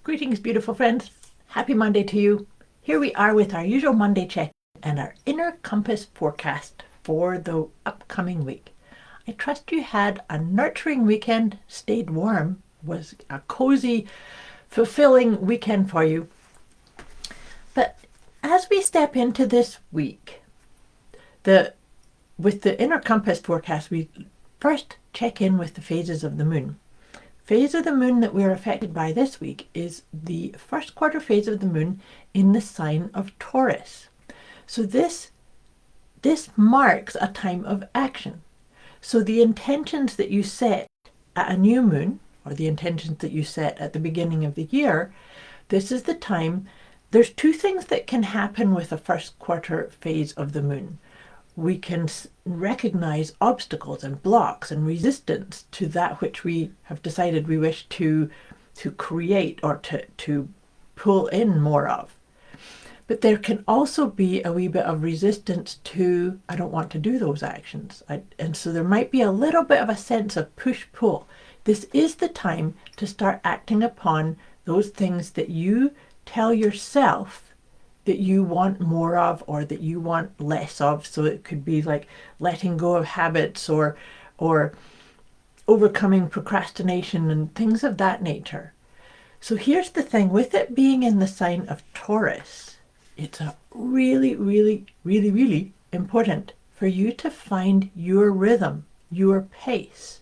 Greetings, beautiful friends. Happy Monday to you. Here we are with our usual Monday check and our inner compass forecast for the upcoming week. I trust you had a nurturing weekend, stayed warm, was a cozy, fulfilling weekend for you. But as we step into this week, with the inner compass forecast, we first check in with the phases of the moon. Phase of the moon that we're affected by this week is the first quarter phase of the moon in the sign of Taurus. So this marks a time of action. So the intentions that you set at a new moon, or the intentions that you set at the beginning of the year, this is the time. There's two things that can happen with the first quarter phase of the moon. We can recognize obstacles and blocks and resistance to that which we have decided we wish to create or to pull in more of. But there can also be a wee bit of resistance to, I don't want to do those actions. And so there might be a little bit of a sense of push-pull. This is the time to start acting upon those things that you tell yourself that you want more of or that you want less of. So it could be like letting go of habits or overcoming procrastination and things of that nature. So here's the thing, with it being in the sign of Taurus, it's a really, really, really, really important for you to find your rhythm, your pace.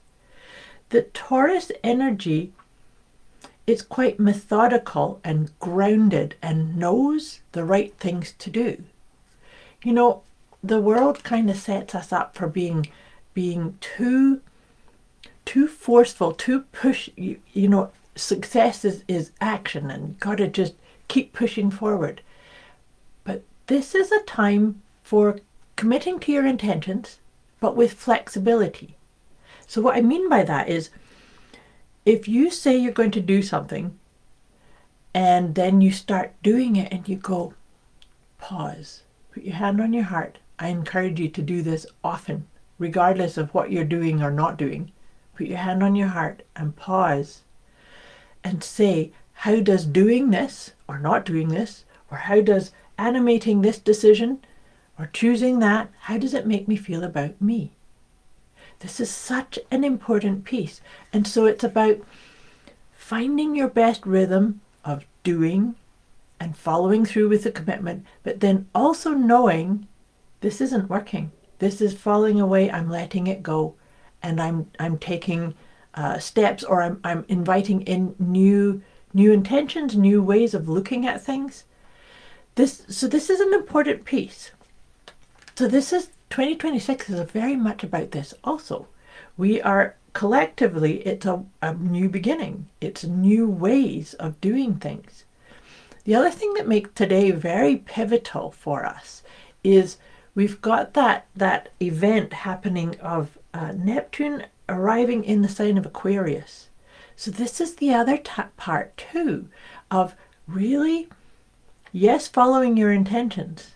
The Taurus energy, it's quite methodical and grounded and knows the right things to do. You know, the world kind of sets us up for being too forceful, too push. You know, success is action and you got to just keep pushing forward. But this is a time for committing to your intentions, but with flexibility. So what I mean by that is, if you say you're going to do something and then you start doing it and you go, pause, put your hand on your heart. I encourage you to do this often, regardless of what you're doing or not doing. Put your hand on your heart and pause and say, how does doing this or not doing this, or how does animating this decision or choosing that, how does it make me feel about me? This is such an important piece. And so it's about finding your best rhythm of doing and following through with the commitment, but then also knowing this isn't working. This is falling away. I'm letting it go. And I'm taking steps, or I'm inviting in new intentions, new ways of looking at things. This is an important piece. So 2026 is very much about this also. We are collectively, it's a new beginning. It's new ways of doing things. The other thing that makes today very pivotal for us is we've got that event happening of Neptune arriving in the sign of Aquarius. So this is the other part too of really, yes, following your intentions,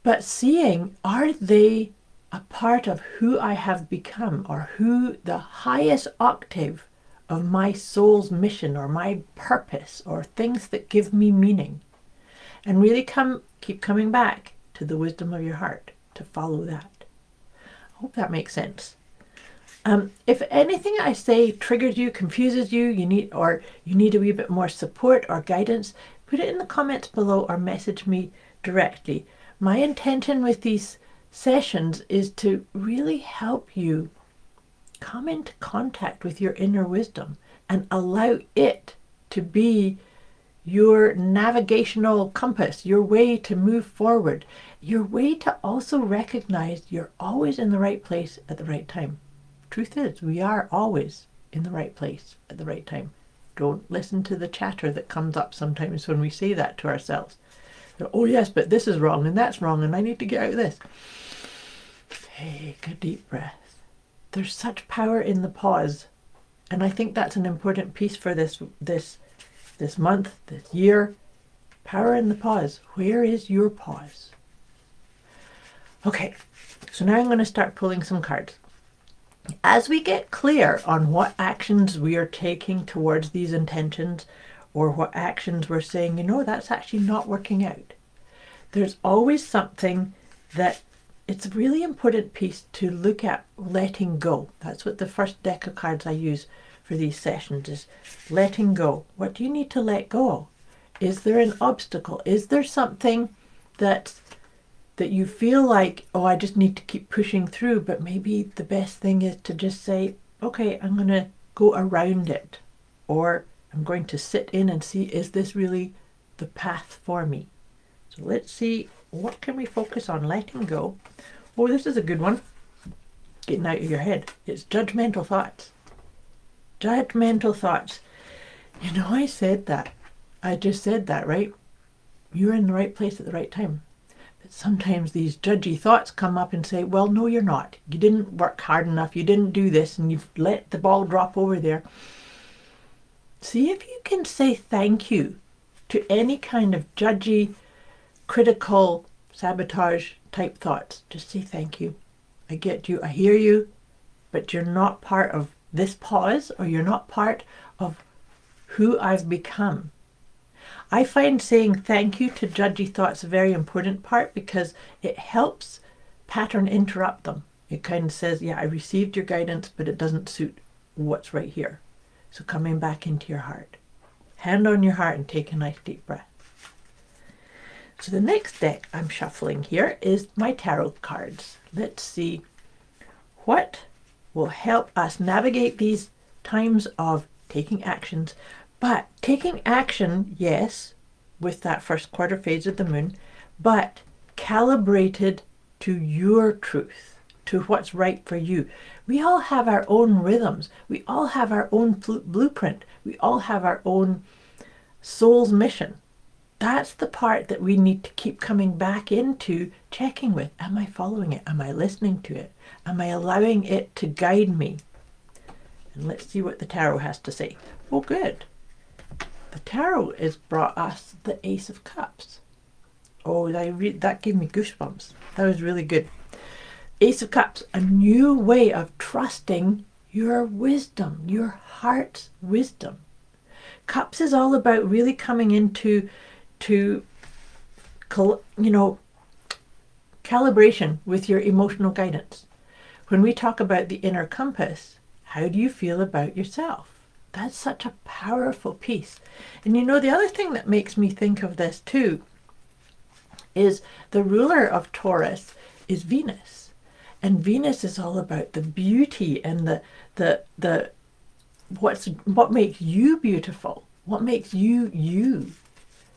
but seeing, are they a part of who I have become, or who the highest octave of my soul's mission or my purpose or things that give me meaning? And really keep coming back to the wisdom of your heart to follow that. I hope that makes sense. If anything I say triggers you, confuses you, you need a wee bit more support or guidance, put it in the comments below or message me directly. My intention with these sessions is to really help you come into contact with your inner wisdom and allow it to be your navigational compass, your way to move forward, your way to also recognize you're always in the right place at the right time. Truth is, we are always in the right place at the right time. Don't listen to the chatter that comes up sometimes when we say that to ourselves. Oh yes, but this is wrong and that's wrong and I need to get out of this. Take a deep breath. There's such power in the pause. And I think that's an important piece for this month, this year. Power in the pause. Where is your pause? Okay, so now I'm going to start pulling some cards. As we get clear on what actions we are taking towards these intentions, or what actions we're saying, you know, that's actually not working out. There's always something that it's a really important piece to look at letting go. That's what the first deck of cards I use for these sessions is letting go. What do you need to let go of? Is there an obstacle? Is there something that you feel like, oh, I just need to keep pushing through, but maybe the best thing is to just say, okay, I'm going to go around it, or I'm going to sit in and see, is this really the path for me? So let's see, what can we focus on letting go? Oh, this is a good one. Getting out of your head. It's judgmental thoughts. Judgmental thoughts. You know, I said that. I just said that, right? You're in the right place at the right time. But sometimes these judgy thoughts come up and say, well, no, you're not. You didn't work hard enough. You didn't do this, and you've let the ball drop over there. See if you can say thank you to any kind of judgy, critical, sabotage type thoughts. Just say thank you. I get you. I hear you. But you're not part of this pause, or you're not part of who I've become. I find saying thank you to judgy thoughts a very important part, because it helps pattern interrupt them. It kind of says, yeah, I received your guidance, but it doesn't suit what's right here. So coming back into your heart. Hand on your heart and take a nice deep breath. So the next deck I'm shuffling here is my tarot cards. Let's see what will help us navigate these times of taking actions. But taking action, yes, with that first quarter phase of the moon, but calibrated to your truth, to what's right for you. We all have our own rhythms. We all have our own blueprint. We all have our own soul's mission. That's the part that we need to keep coming back into, checking with. Am I following it? Am I listening to it? Am I allowing it to guide me? And let's see what the tarot has to say. Oh, good. The tarot has brought us the Ace of Cups. Oh, that gave me goosebumps. That was really good. Ace of Cups, a new way of trusting your wisdom, your heart's wisdom. Cups is all about really coming into calibration with your emotional guidance. When we talk about the inner compass, how do you feel about yourself? That's such a powerful piece. And you know, the other thing that makes me think of this too is the ruler of Taurus is Venus. And Venus is all about the beauty and what makes you beautiful, what makes you you.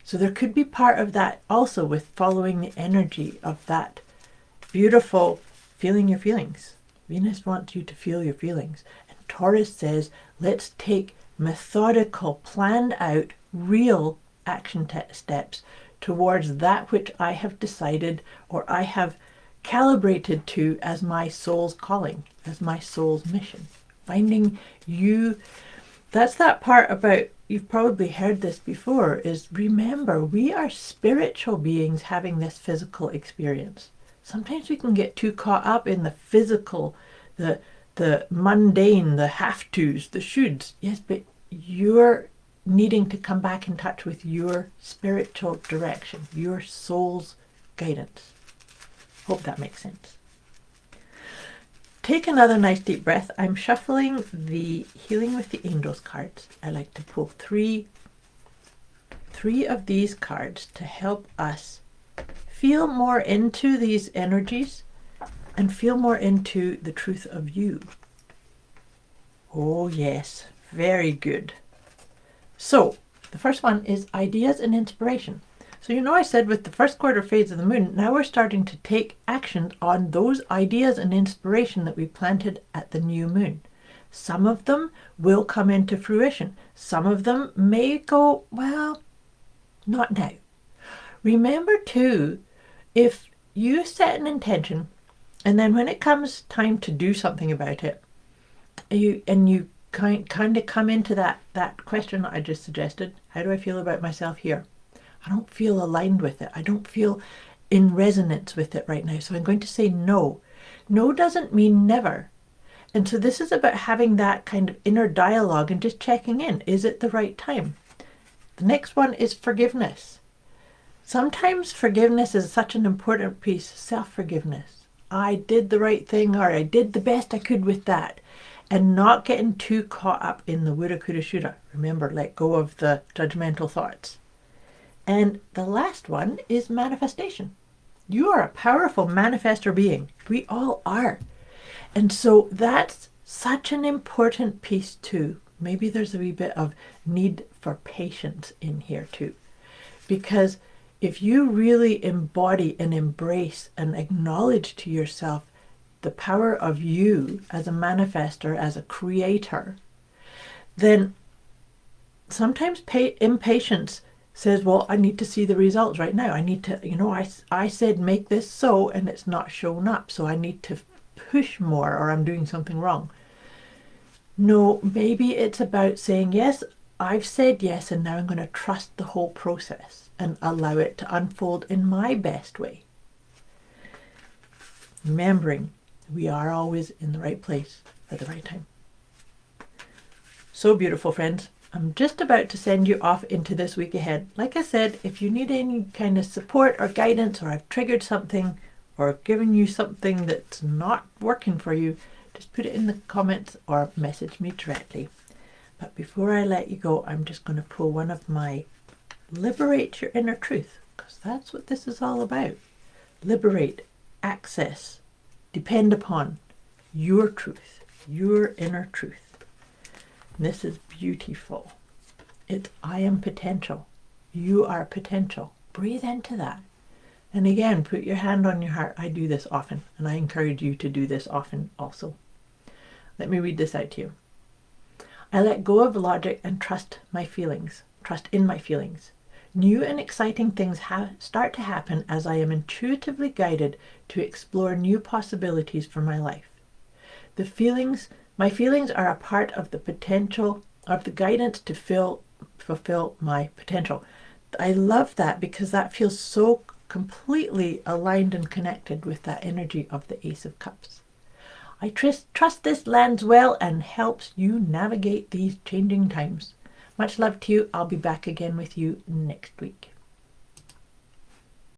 So there could be part of that also with following the energy of that beautiful feeling your feelings. Venus wants you to feel your feelings. And Taurus says, let's take methodical, planned out, real action steps towards that which I have decided or I have calibrated to as my soul's calling, as my soul's mission. Finding you, that's that part about, you've probably heard this before, is remember, we are spiritual beings having this physical experience. Sometimes we can get too caught up in the physical, the mundane, the have-tos, the shoulds. Yes, but you're needing to come back in touch with your spiritual direction, your soul's guidance. Hope that makes sense. Take another nice deep breath. I'm shuffling the Healing with the Angels cards. I like to pull three of these cards to help us feel more into these energies and feel more into the truth of you. Oh yes, very good. So the first one is ideas and inspiration. So you know I said with the first quarter phase of the moon, now we're starting to take action on those ideas and inspiration that we planted at the new moon. Some of them will come into fruition. Some of them may go, well, not now. Remember too, if you set an intention and then when it comes time to do something about it, you kind of come into that question that I just suggested, how do I feel about myself here? I don't feel aligned with it. I don't feel in resonance with it right now. So I'm going to say no. No doesn't mean never. And so this is about having that kind of inner dialogue and just checking in. Is it the right time? The next one is forgiveness. Sometimes forgiveness is such an important piece. Self-forgiveness. I did the right thing, or I did the best I could with that. And not getting too caught up in the woulda, coulda, shoulda. Remember, let go of the judgmental thoughts. And the last one is manifestation. You are a powerful manifestor being. We all are. And so that's such an important piece too. Maybe there's a wee bit of need for patience in here too. Because if you really embody and embrace and acknowledge to yourself the power of you as a manifestor, as a creator, then sometimes impatience says, well, I need to see the results right now. I need to, I said make this so, and it's not shown up. So I need to push more, or I'm doing something wrong. No, maybe it's about saying, yes, I've said yes, and now I'm going to trust the whole process and allow it to unfold in my best way. Remembering we are always in the right place at the right time. So beautiful, friends. I'm just about to send you off into this week ahead. Like I said, if you need any kind of support or guidance, or I've triggered something or given you something that's not working for you, just put it in the comments or message me directly. But before I let you go, I'm just going to pull one of my Liberate Your Inner Truth, because that's what this is all about. Liberate, access, depend upon your truth, your inner truth. This is beautiful. It's I am potential. You are potential. Breathe into that. And again, put your hand on your heart. I do this often, and I encourage you to do this often also. Let me read this out to you. I let go of logic and trust my feelings. Trust in my feelings. New and exciting things start to happen as I am intuitively guided to explore new possibilities for my life. My feelings are a part of the potential, of the guidance to fulfill my potential. I love that, because that feels so completely aligned and connected with that energy of the Ace of Cups. I trust this lands well and helps you navigate these changing times. Much love to you. I'll be back again with you next week.